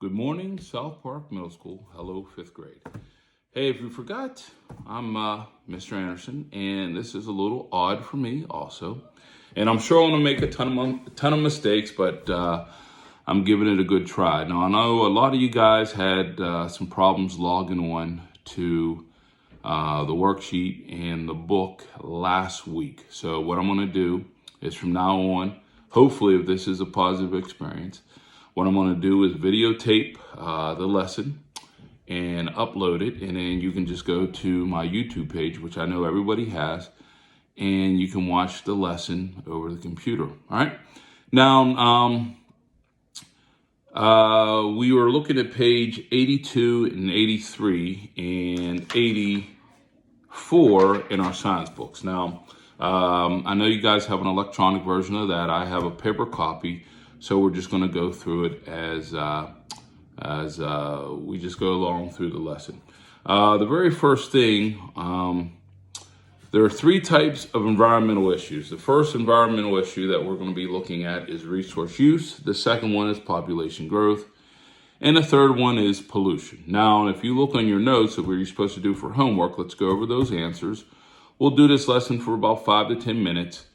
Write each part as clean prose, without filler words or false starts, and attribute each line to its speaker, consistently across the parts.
Speaker 1: Good morning, South Park Middle School. Hello, fifth grade. Hey, if you forgot, I'm Mr. Anderson, and this is a little odd for me also. And I'm sure I'm going to make a ton of mistakes, but I'm giving it a good try. Now, I know a lot of you guys had some problems logging on to the worksheet and the book last week. So what I'm going to do is from now on, hopefully if this is a positive experience, what I'm going to do is videotape the lesson and upload it, and then you can just go to my YouTube page, which I know everybody has, and you can watch the lesson over the computer. All right. Now, we were looking at page 82 and 83 and 84 in our science books. Now, I know you guys have an electronic version of that. I have a paper copy, so we're just going to go through it as we just go along through the lesson. The very first thing, there are three types of environmental issues. The first environmental issue that we're going to be looking at is resource use. The second one is population growth. And the third one is pollution. Now, if you look on your notes of what you're supposed to do for homework, let's go over those answers. We'll do this lesson for about 5 to 10 minutes,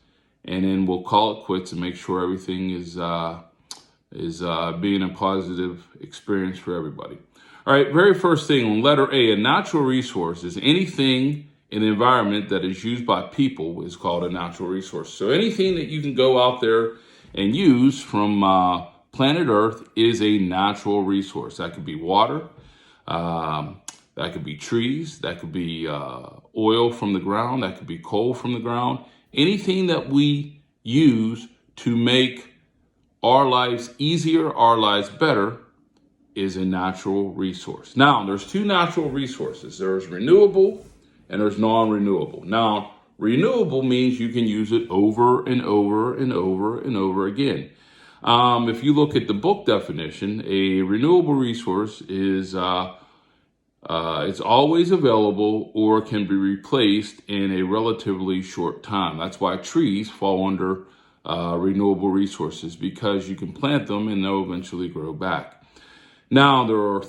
Speaker 1: and then we'll call it quits and make sure everything is being a positive experience for everybody. All right, very first thing on letter A, a natural resource is anything in the environment that is used by people is called a natural resource. So anything that you can go out there and use from planet Earth is a natural resource. That could be water, that could be trees, that could be oil from the ground, that could be coal from the ground. Anything that we use to make our lives easier, our lives better, is a natural resource. Now, there's two natural resources. There's renewable and there's non-renewable. Now, renewable means you can use it over and over and over and over again. If you look at the book definition, a renewable resource is it's always available or can be replaced in a relatively short time. That's why trees fall under renewable resources, because you can plant them and they'll eventually grow back. Now, there are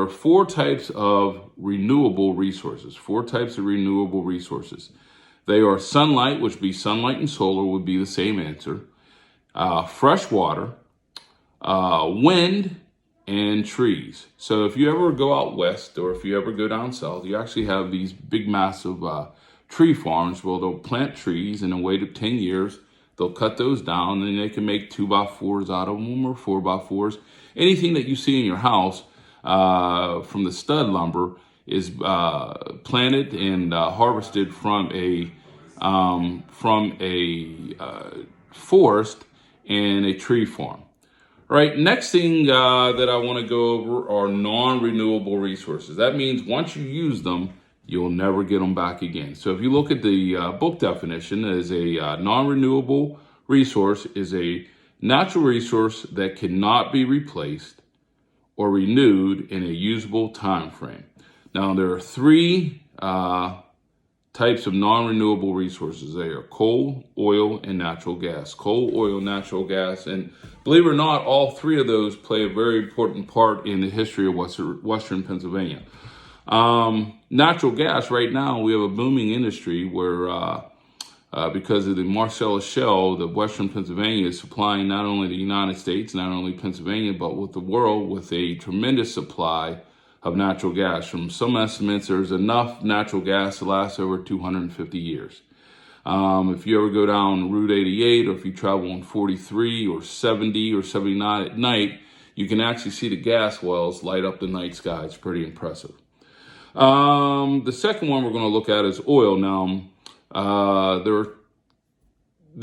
Speaker 1: four types of renewable resources. They are sunlight, which would be sunlight and solar would be the same answer. Fresh water, wind, and trees. So if you ever go out west or if you ever go down south, you actually have these big, massive tree farms where they'll plant trees, and in a wait of 10 years, they'll cut those down, and they can make 2x4s out of them or 4x4s. Anything that you see in your house from the stud lumber is planted and harvested from a forest and a tree farm. All right, next thing that I want to go over are non-renewable resources. That means once you use them, you'll never get them back again. So if you look at the book definition, as a non-renewable resource is a natural resource that cannot be replaced or renewed in a usable time frame. Now, there are three types of non-renewable resources. They are coal, oil, and natural gas. Coal, oil, natural gas. And believe it or not, all three of those play a very important part in the history of Western Pennsylvania. Natural gas, right now, we have a booming industry where because of the Marcellus Shale, the Western Pennsylvania is supplying not only the United States, not only Pennsylvania, but with the world with a tremendous supply of natural gas. From some estimates, there's enough natural gas to last over 250 years. If you ever go down Route 88, or if you travel on 43 or 70 or 79 at night, you can actually see the gas wells light up the night sky. It's pretty impressive. The second one we're going to look at is oil. Now, the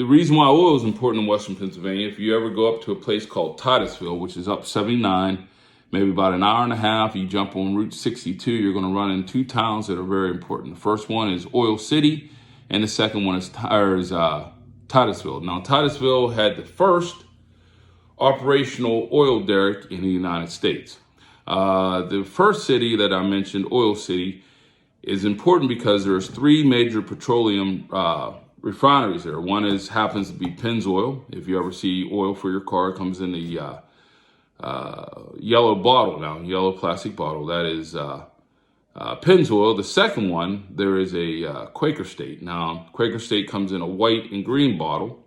Speaker 1: reason why oil is important in Western Pennsylvania, if you ever go up to a place called Titusville, which is up 79, maybe about an hour and a half, you jump on Route 62, you're going to run in two towns that are very important. The first one is Oil City, and the second one is Titusville. Now, Titusville had the first operational oil derrick in the United States. The first city that I mentioned, Oil City, is important because there's three major petroleum refineries there. One happens to be Pennzoil. If you ever see oil for your car, it comes in the yellow bottle now, yellow plastic bottle. That is Pennzoil. The second one, there is a Quaker State. Now, Quaker State comes in a white and green bottle.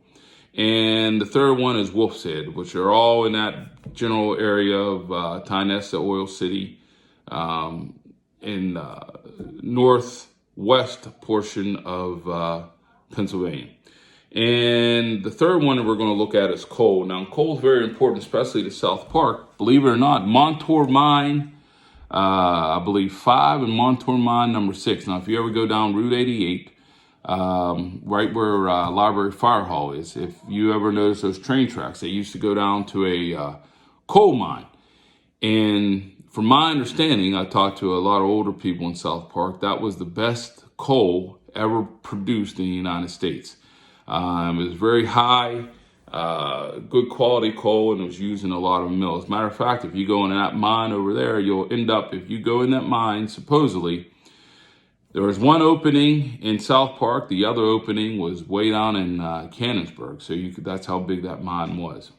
Speaker 1: And the third one is Wolf's Head, which are all in that general area of Tynesta, Oil City, in northwest portion of Pennsylvania. And the third one that we're going to look at is coal. Now, coal is very important, especially to South Park. Believe it or not, Montour Mine, I believe 5, and Montour Mine number 6. Now, if you ever go down Route 88, right where Library Fire Hall is, if you ever notice those train tracks, they used to go down to a coal mine. And from my understanding, I talked to a lot of older people in South Park, that was the best coal ever produced in the United States. It was very high, good quality coal, and it was used in a lot of mills. As a matter of fact, if you go in that mine over there, you'll end up, if you go in that mine, supposedly, there was one opening in South Park. The other opening was way down in Cannonsburg. So that's how big that mine was.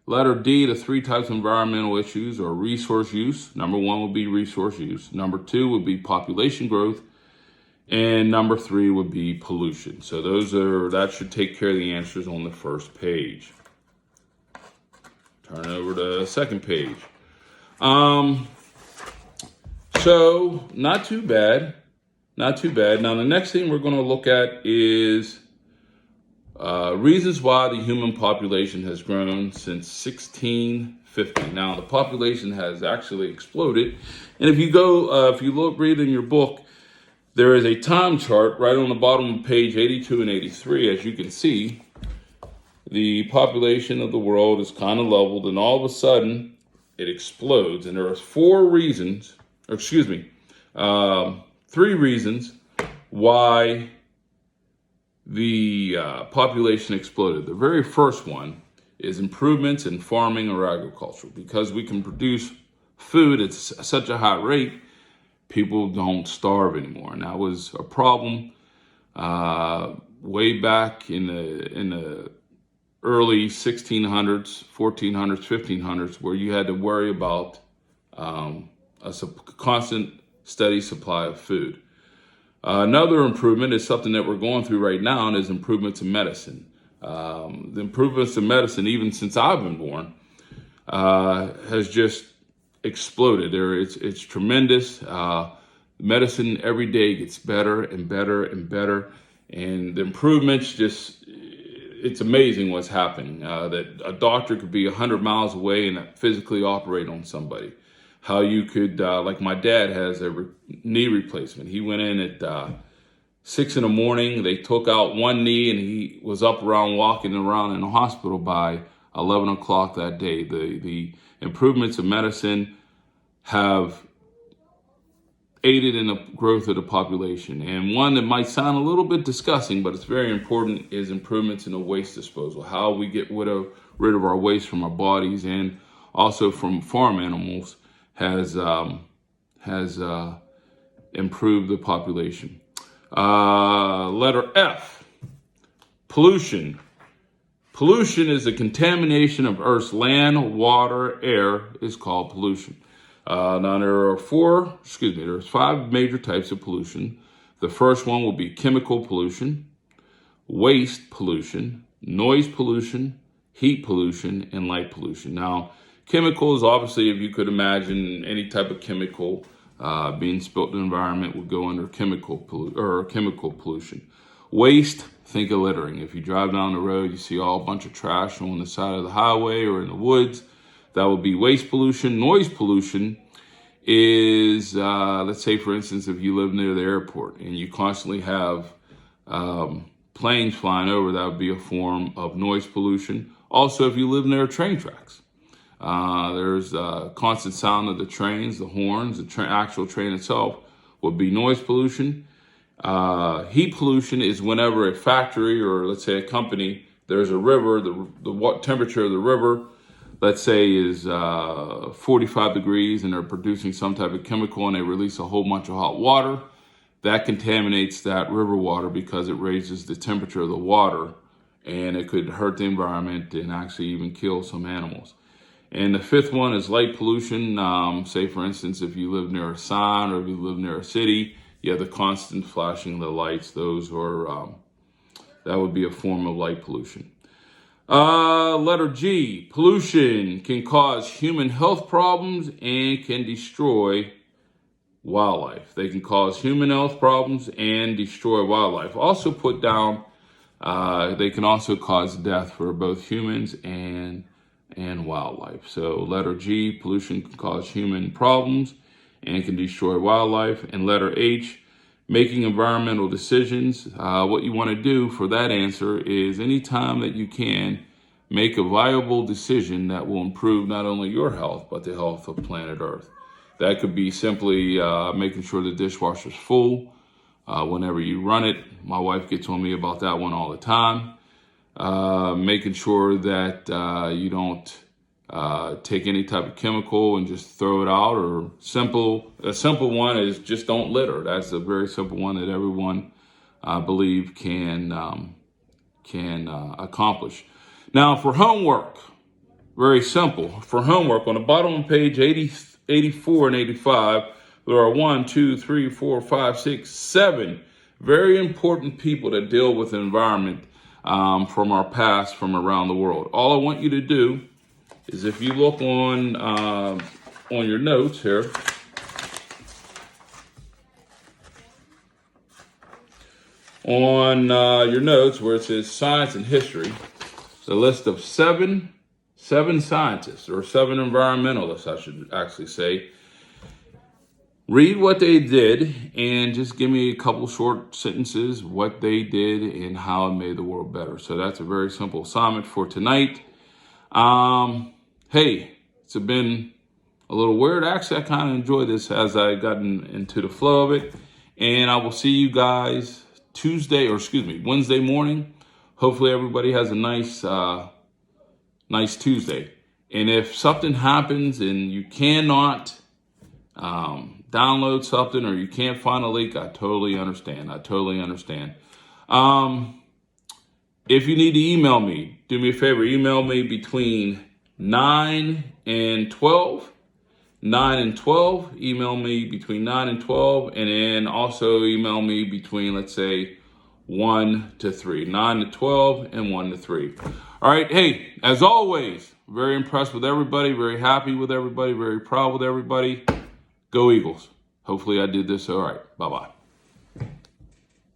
Speaker 1: Letter D, the 3 types of environmental issues are resource use. Number 1 would be resource use. Number 2 would be population growth. And number 3 would be pollution. So that should take care of the answers on the first page. Turn over to the second page. So not too bad. Now, the next thing we're going to look at is reasons why the human population has grown since 1650. Now, the population has actually exploded. And if you read in your book, there is a time chart right on the bottom of page 82 and 83. As you can see, the population of the world is kind of leveled, and all of a sudden, it explodes. And there are 3 reasons why the population exploded. The very first one is improvements in farming or agriculture. Because we can produce food at such a high rate, people don't starve anymore. And that was a problem way back in the early 1600s, 1400s, 1500s, where you had to worry about a constant, steady supply of food. Another improvement is something that we're going through right now, and is improvements in medicine. The improvements in medicine, even since I've been born, has just exploded. It's tremendous. Medicine every day gets better and better and better, and the improvements it's amazing what's happening. That a doctor could be 100 miles away and physically operate on somebody. How you could, like my dad has a knee replacement. He went in at 6 in the morning. They took out one knee, and he was up around walking around in the hospital by 11 o'clock that day. The improvements in medicine have aided in the growth of the population. And one that might sound a little bit disgusting, but it's very important, is improvements in the waste disposal. How we get rid of our waste from our bodies and also from farm animals has improved the population. Letter F, pollution. Pollution is the contamination of Earth's land, water, air is called pollution. Now there's 5 major types of pollution. The first one will be chemical pollution, waste pollution, noise pollution, heat pollution, and light pollution. Now, chemicals, obviously, if you could imagine any type of chemical being spilt in the environment would go under chemical pollution. Waste, think of littering. If you drive down the road, you see a bunch of trash on the side of the highway or in the woods. That would be waste pollution. Noise pollution is, let's say, for instance, if you live near the airport and you constantly have planes flying over, that would be a form of noise pollution. Also, if you live near train tracks, there's constant sound of the trains, the horns, the actual train itself would be noise pollution. Heat pollution is whenever a factory or, let's say, a company, there's a river, the temperature of the river, let's say, is 45 degrees, and they're producing some type of chemical, and they release a whole bunch of hot water. That contaminates that river water because it raises the temperature of the water and it could hurt the environment and actually even kill some animals. And the fifth one is light pollution. Say, for instance, if you live near a sign or if you live near a city, you have the constant flashing of the lights. Those are that would be a form of light pollution. Letter G, pollution can cause human health problems and can destroy wildlife. They can cause human health problems and destroy wildlife. Also put down, they can also cause death for both humans and wildlife. So letter G, pollution can cause human problems and can destroy wildlife. And letter H, making environmental decisions. What you want to do for that answer is anytime that you can, make a viable decision that will improve not only your health, but the health of planet Earth. That could be simply making sure the dishwasher's full whenever you run it. My wife gets on me about that one all the time. Making sure that you don't take any type of chemical and just throw it out, or a simple one is just don't litter. That's a very simple one that everyone, I believe, can accomplish. Now for homework, very simple. For homework, on the bottom of page 84 and 85, there are 1, 2, 3, 4, 5, 6, 7 very important people that deal with the environment from our past, from around the world. All I want you to do is, if you look on your notes here, on your notes where it says science and history, the list of seven scientists, or 7 environmentalists, I should actually say. Read what they did and just give me a couple short sentences, what they did and how it made the world better. So that's a very simple assignment for tonight. Hey, it's been a little weird. Actually, I kind of enjoyed this as I gotten into the flow of it. And I will see you guys Wednesday morning. Hopefully everybody has a nice Tuesday. And if something happens and you cannot download something, or you can't find a link, I totally understand. If you need to email me, do me a favor, email me between 9 and 12. Email me between 9 and 12, and then also email me between, let's say, 1 to 3. 9 to 12 and 1 to 3. All right. Hey, as always, very impressed with everybody, very happy with everybody, very proud with everybody. Go Eagles. Hopefully I did this all right. Bye-bye.